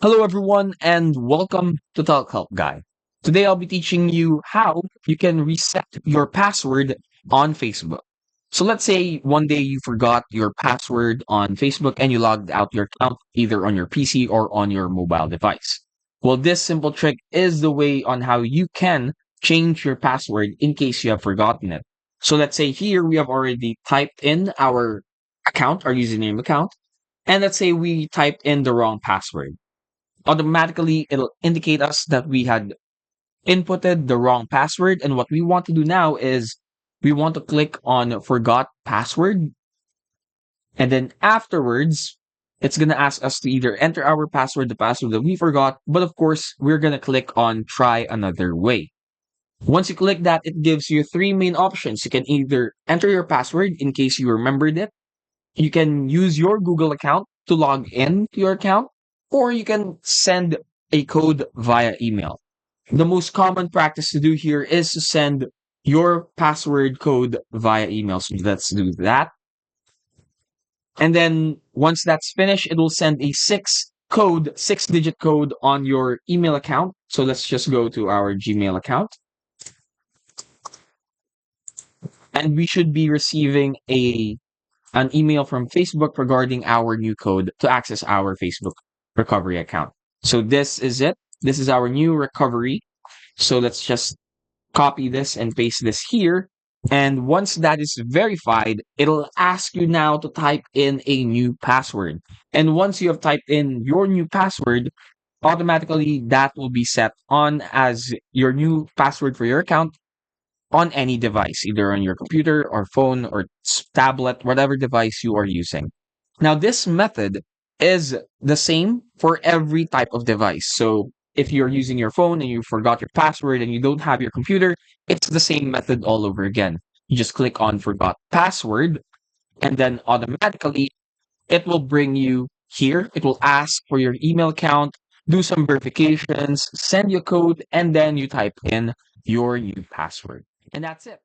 Hello, everyone, and welcome to Talk Help Guy. Today, I'll be teaching you how you can reset your password on Facebook. So, let's say one day you forgot your password on Facebook and you logged out your account either on your PC or on your mobile device. Well, this simple trick is the way on how you can change your password in case you have forgotten it. So, let's say here we have already typed in our account, our username account, and let's say we typed in the wrong password. Automatically it'll indicate us that we had inputted the wrong password. And what we want to do now is we want to click on forgot password. And then afterwards, it's going to ask us to either enter our password, the password that we forgot. But of course, we're going to click on try another way. Once you click that, it gives you three main options. You can either enter your password in case you remembered it. You can use your Google account to log in to your account, or you can send a code via email. The most common practice to do here is to send your password code via email. So let's do that. And then once that's finished, it will send a six digit code on your email account. So let's just go to our Gmail account and we should be receiving an email from Facebook regarding our new code to access our Facebook recovery account. So this is it. This is our new recovery. So let's just copy this and paste this here. And once that is verified, it'll ask you now to type in a new password. And once you have typed in your new password, automatically that will be set on as your new password for your account on any device, either on your computer or phone or tablet, whatever device you are using. Now, this method is the same for every type of device. So, if you're using your phone and you forgot your password and you don't have your computer, it's the same method all over again. You just click on forgot password, and then automatically it will bring you here. It will ask for your email account, do some verifications, send you a code, and then you type in your new password. And that's it.